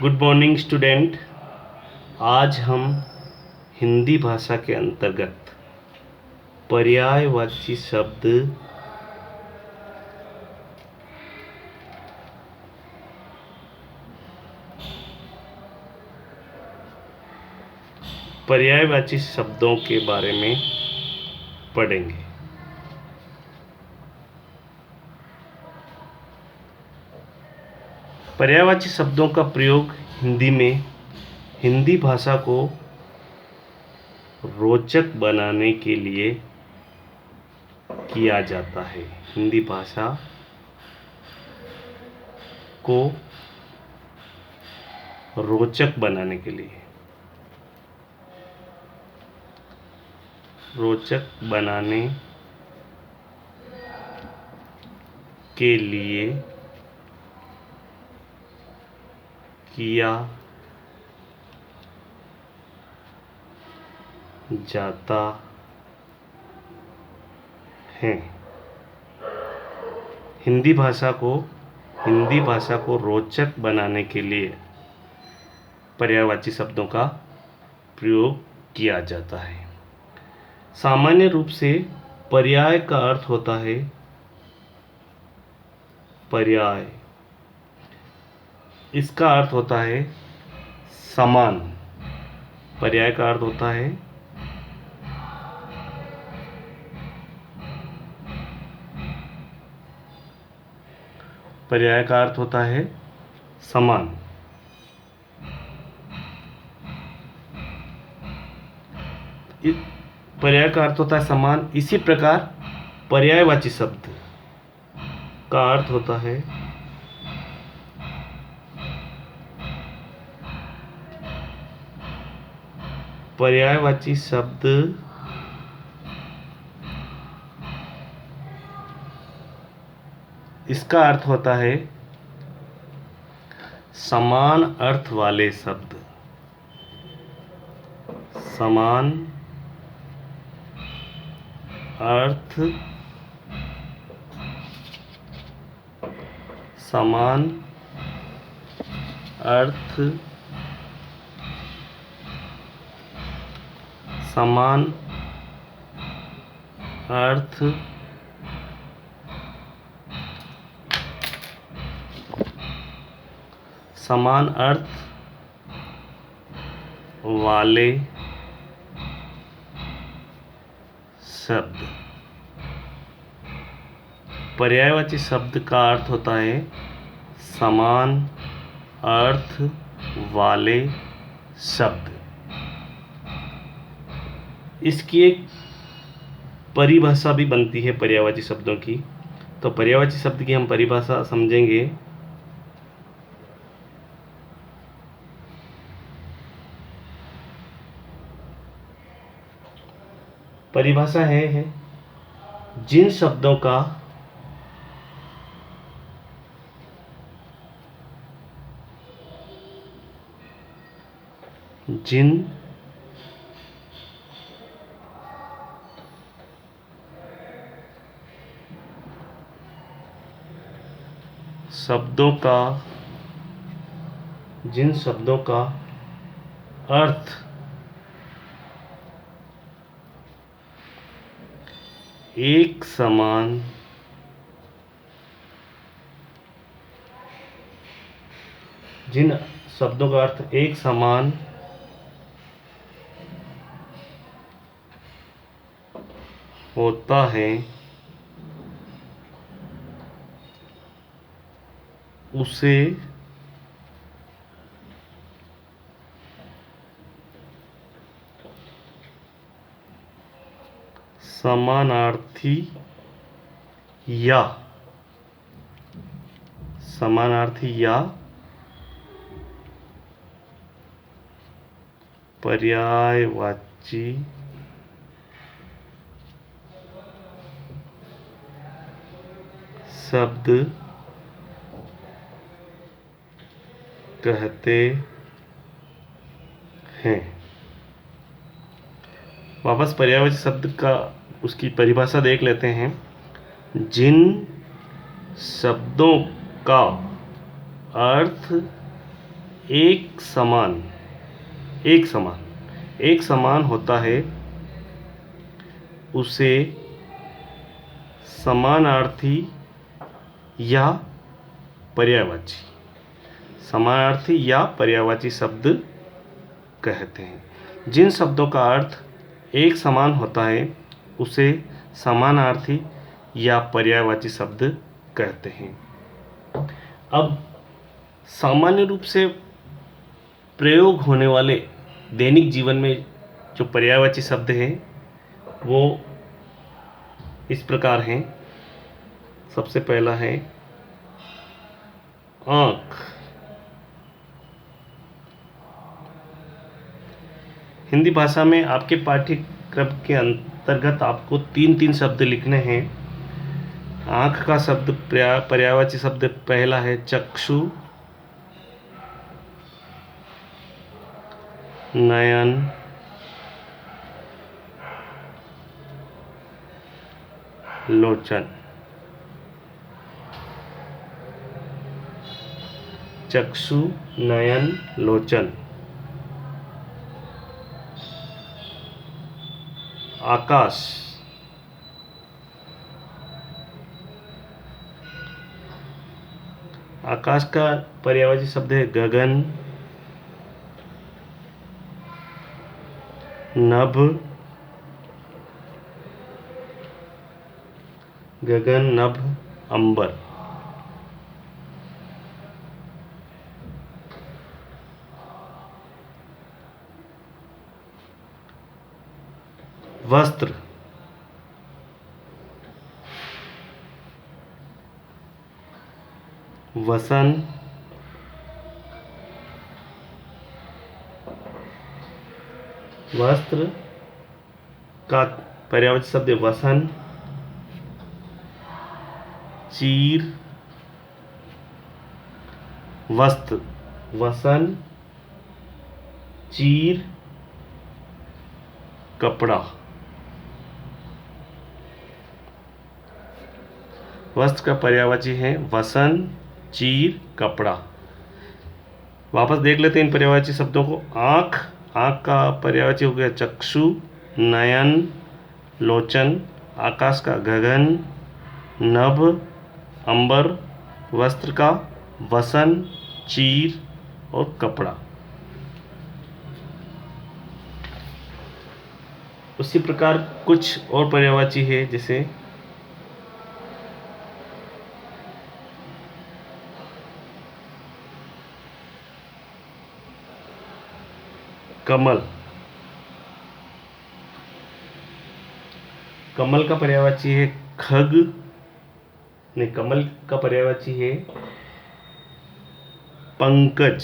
Good morning student. आज हम हिंदी भाषा के अंतर्गत पर्यायवाची शब्द पर्यायवाची शब्दों के बारे में पढ़ेंगे। पर्यायवाची शब्दों का प्रयोग हिंदी में हिंदी भाषा को रोचक बनाने के लिए किया जाता है। हिंदी भाषा को रोचक बनाने के लिए किया जाता है। हिंदी भाषा को रोचक बनाने के लिए पर्यायवाची शब्दों का प्रयोग किया जाता है। सामान्य रूप से पर्याय का अर्थ होता है इसका अर्थ होता है समान। पर्याय का अर्थ होता है समान। पर्याय का अर्थ होता है समान। इसी प्रकार पर्यायवाची शब्द का अर्थ होता है इसका अर्थ होता है समान अर्थ वाले शब्द। समान अर्थ वाले शब्द। पर्यायवाची शब्द का अर्थ होता है समान अर्थ वाले शब्द। इसकी एक परिभाषा भी बनती है पर्यायवाची शब्दों की। तो पर्यायवाची शब्द की हम परिभाषा समझेंगे। परिभाषा है जिन शब्दों का जिन शब्दों का अर्थ एक समान होता है उसे समानार्थी या पर्यायवाची शब्द कहते हैं। वापस पर्यायवाची शब्द का उसकी परिभाषा देख लेते हैं। जिन शब्दों का अर्थ एक समान, एक समान, एक समान होता है उसे समानार्थी या पर्यायवाची, समानार्थी या पर्यायवाची शब्द कहते हैं। जिन शब्दों का अर्थ एक समान होता है उसे समानार्थी या पर्यायवाची शब्द कहते हैं। अब सामान्य रूप से प्रयोग होने वाले दैनिक जीवन में जो पर्यायवाची शब्द हैं वो इस प्रकार हैं। सबसे पहला है आँख। हिंदी भाषा में आपके पाठ्यक्रम के अंतर्गत आपको तीन तीन शब्द लिखने हैं। आँख का शब्द पर्यायवाची शब्द पहला है चक्षु, नयन, लोचन। चक्षु, नयन, लोचन। आकाश, आकाश का पर्यायवाची शब्द है गगन, नभ, गगन, नभ, अंबर। वस्त्र, वसन, वस्त्र का पर्यायवाची शब्द है वसन, चीर, वस्त्र, वसन, चीर, कपड़ा। वस्त्र का पर्यायवाची है वसन, चीर, कपड़ा। वापस देख लेते हैं इन पर्यायवाची शब्दों को। आँख, आँख का पर्यायवाची हो गया चक्षु, नयन, लोचन। आकाश का गगन, नभ, अंबर। वस्त्र का वसन, चीर और कपड़ा। उसी प्रकार कुछ और पर्यायवाची है जैसे कमल। कमल का पर्यायवाची है खग, नहीं, कमल का पर्यायवाची है पंकज।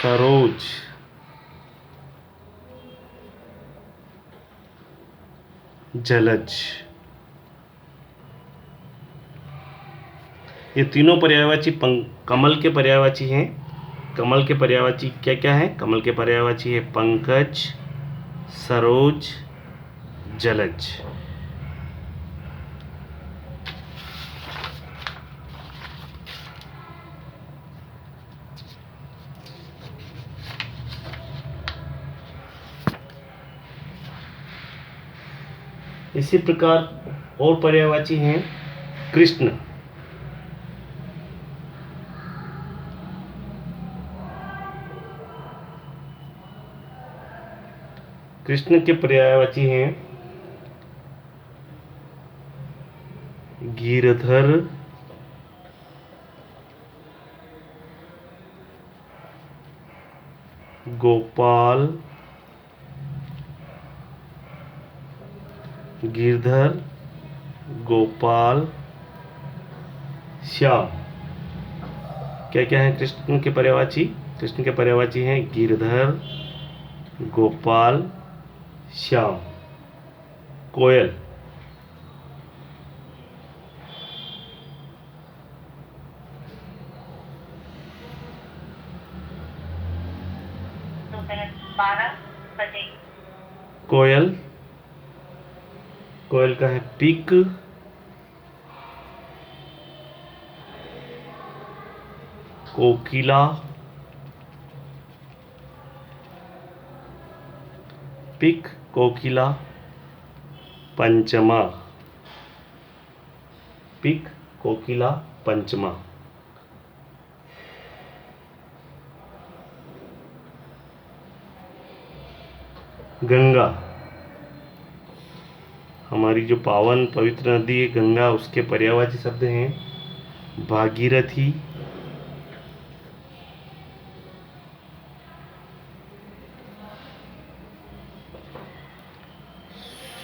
सरोज, जलज। ये तीनों पर्यायवाची कमल के पर्यायवाची हैं। कमल के पर्यायवाची क्या क्या है? कमल के पर्यायवाची है पंकज, सरोज, जलज। इसी प्रकार और पर्यायवाची हैं कृष्ण। कृष्ण के पर्यायवाची हैं गिरधर, गोपाल, गिरधर, गोपाल, श्याम। क्या क्या है कृष्ण के पर्यायवाची? कृष्ण के पर्यायवाची हैं गिरधर, गोपाल, श्याम। कोयल, दोपहर 12 बजे। कोयल, कोयल का है पिक, कोकिला, पिक कोकिला पंचमा, पिक कोकिला पंचमा। गंगा, हमारी जो पावन पवित्र नदी है गंगा, उसके पर्यायवाची शब्द हैं भागीरथी,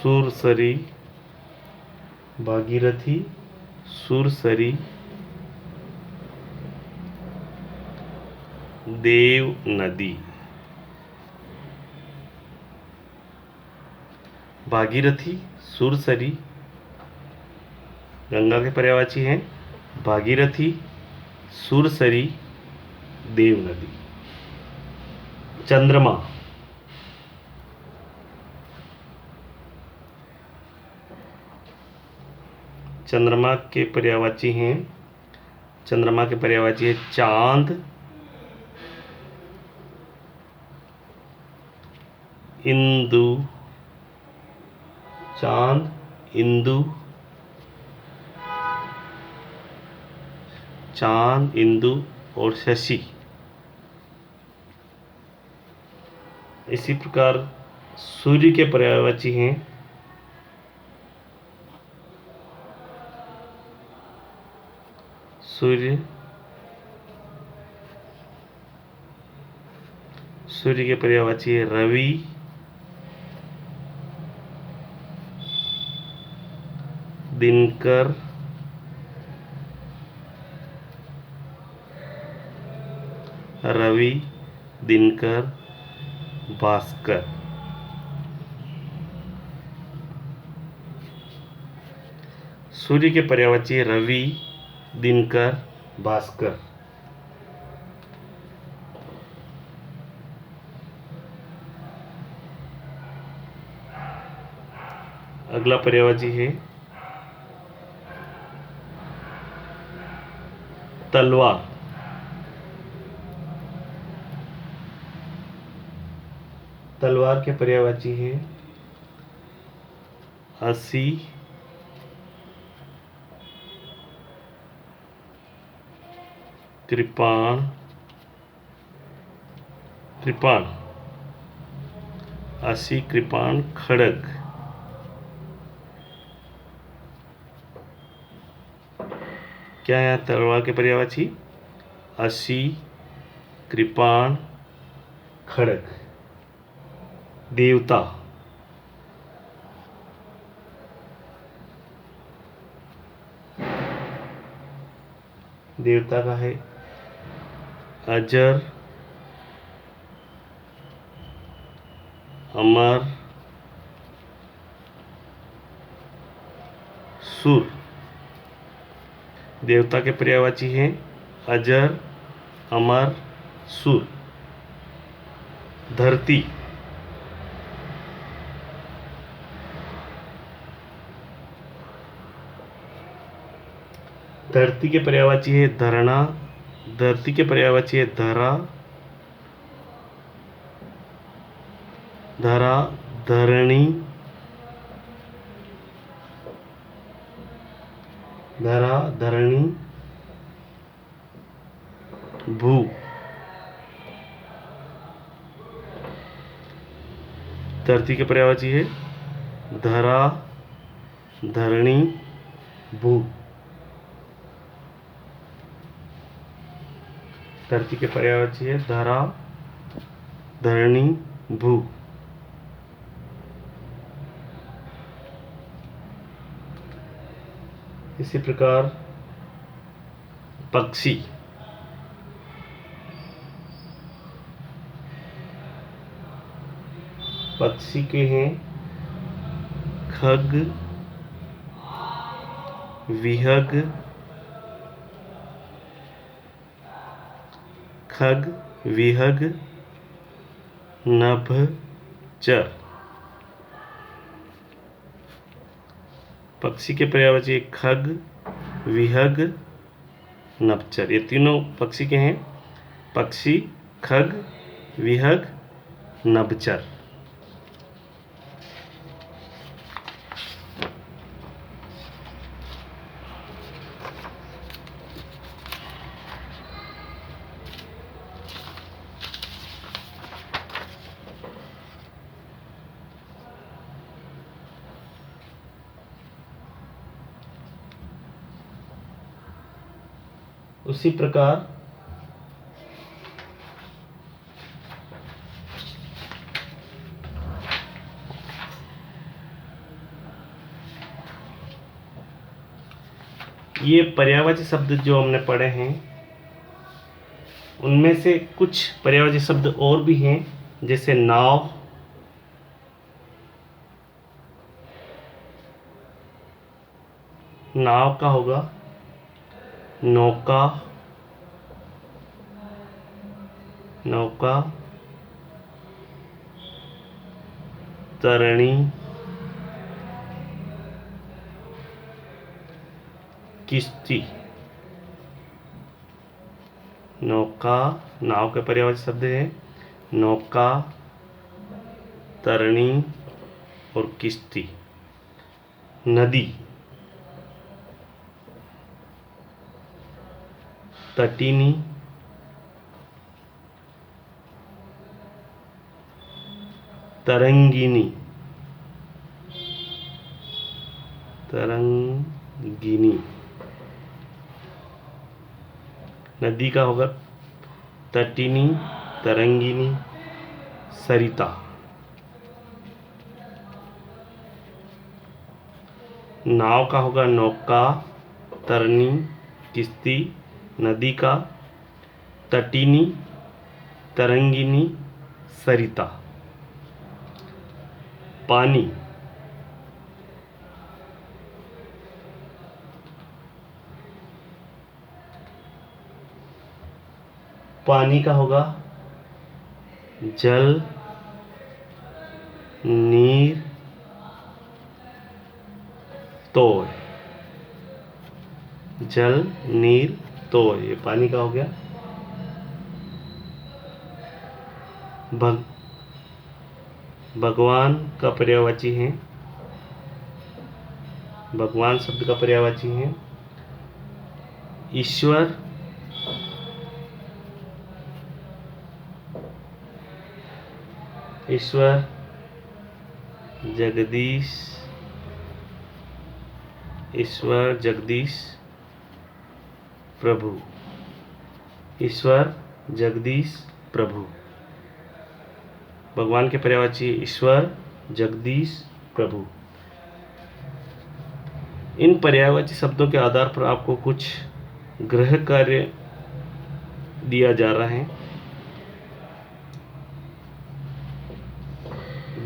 सुरसरी, भागीरथी, सुरसरी, देव नदी। भागीरथी, सुरसरी, गंगा के पर्यायवाची हैं भागीरथी, सुरसरी, देव नदी। चंद्रमा, चंद्रमा के पर्यायवाची हैं, चंद्रमा के पर्यायवाची है चांद, इंदु, चांद, इंदु, चांद, इंदु और शशि। इसी प्रकार सूर्य के पर्यायवाची हैं सूर्य, सूर्य के पर्यायवाची है रवि, दिनकर, रवि, दिनकर, भास्कर। सूर्य के पर्यायवाची है रवि, दिनकर, भास्कर। अगला पर्यायवाची है तलवार, तलवार के पर्यायवाची है हंसी, कृपाण, कृपाण, हंसी, कृपाण, खड़ग। क्या है तलवार के पर्यायवाची? हंसी, कृपाण, खड़ग। देवता, देवता का है अजर, अमर, सुर। देवता के पर्यायवाची हैं अजर, अमर, सुर। धरती, धरती के पर्यायवाची है धरणा, धरती के पर्यायवाची है धरा, धरा, धरणी, धरा, धरणी, भू। धरती के पर्यायवाची है धरा, धरणी, भू। धरती के पर्यायवाची है धरा, धरणी, भू। इसी प्रकार पक्षी, पक्षी के हैं खग, विहग, खग, विहग, नभचर। पक्षी के पर्यायवाची खग, विहग, नभचर। ये तीनों पक्षी के हैं, पक्षी, खग, विहग, नभचर। उसी प्रकार ये पर्यायवाची शब्द जो हमने पढ़े हैं उनमें से कुछ पर्यायवाची शब्द और भी हैं, जैसे नाव, नाव का होगा नौका, नौका, तरणी, किश्ती। नौका, नाव के पर्यायवाची शब्द है नौका, तरणी और किश्ती। नदी, तटिनी, तरंगिनी, तरंगिनी। नदी का होगा तटिनी, तरंगिनी, सरिता। नाव का होगा नौका, तरनी, किश्ती। नदी का तटिनी, तरंगिनी, सरिता। पानी, पानी का होगा जल, नीर, तोय। जल, नीर, तोय, ये पानी का हो गया। भगवान का पर्यायवाची है, भगवान शब्द का पर्यायवाची है ईश्वर, ईश्वर, जगदीश, ईश्वर, जगदीश, प्रभु। ईश्वर, जगदीश, प्रभु। भगवान के पर्यायवाची ईश्वर, जगदीश, प्रभु। इन पर्यायवाची शब्दों के आधार पर आपको कुछ गृह कार्य दिया जा रहा है।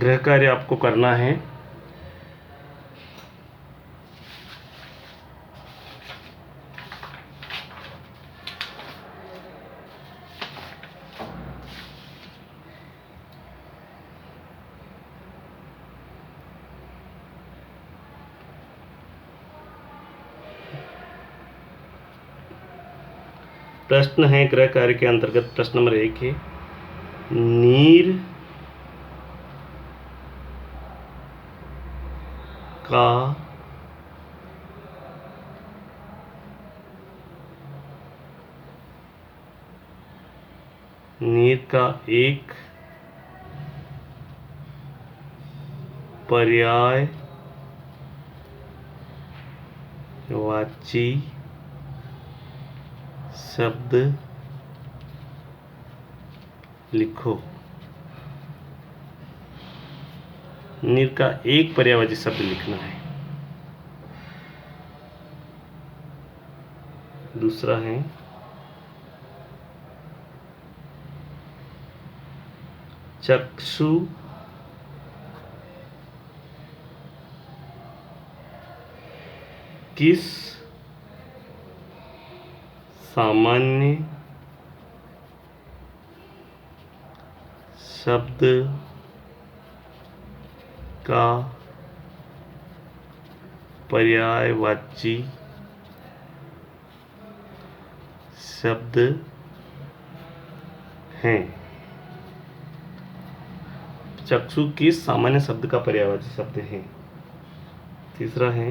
गृह कार्य आपको करना है। प्रश्न है गृह कार्य के अंतर्गत, प्रश्न नंबर 1 है नीर का एक पर्यायवाची शब्द लिखो। नीर का एक पर्यायवाची शब्द लिखना है। दूसरा है चक्षु किस सामान्य शब्द का पर्यायवाची शब्द हैं। चक्षु किस सामान्य शब्द का पर्यायवाची शब्द है? तीसरा है,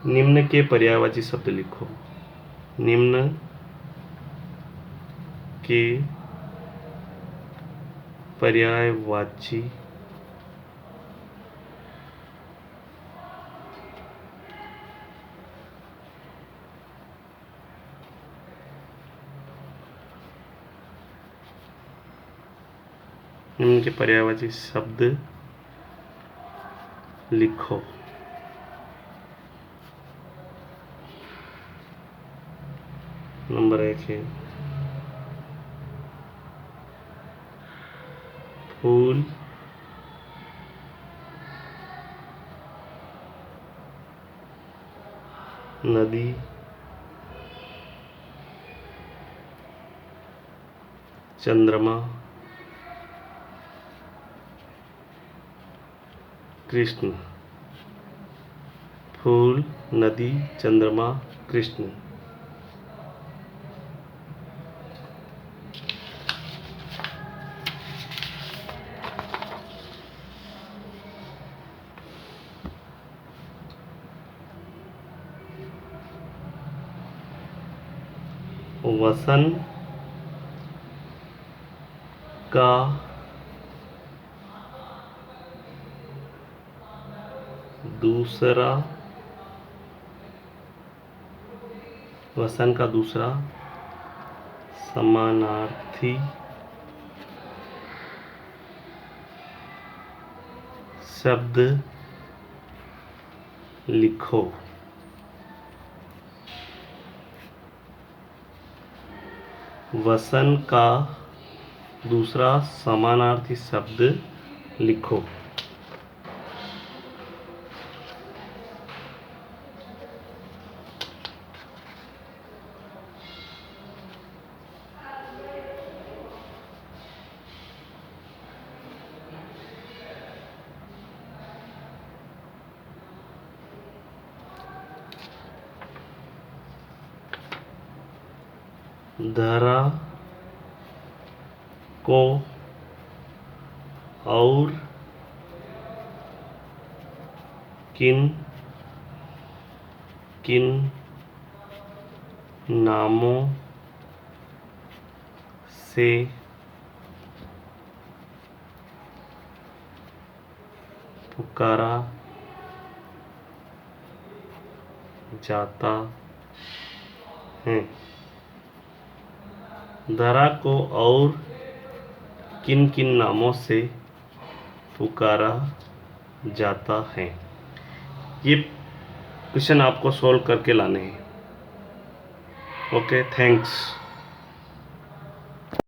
निम्न के पर्यायवाची शब्द लिखो। निम्न के पर्यायवाची निम्न के पर्यायवाची शब्द लिखो। नंबर 1 है फूल, नदी, चंद्रमा, कृष्ण। फूल, नदी, चंद्रमा, कृष्ण। वसन का दूसरा समानार्थी शब्द लिखो। वसन का दूसरा समानार्थी शब्द लिखो। धरा को और किन किन नामों से पुकारा जाता है? धरा को और किन किन नामों से पुकारा जाता है? ये क्वेश्चन आपको सॉल्व करके लाने हैं। Okay, thanks.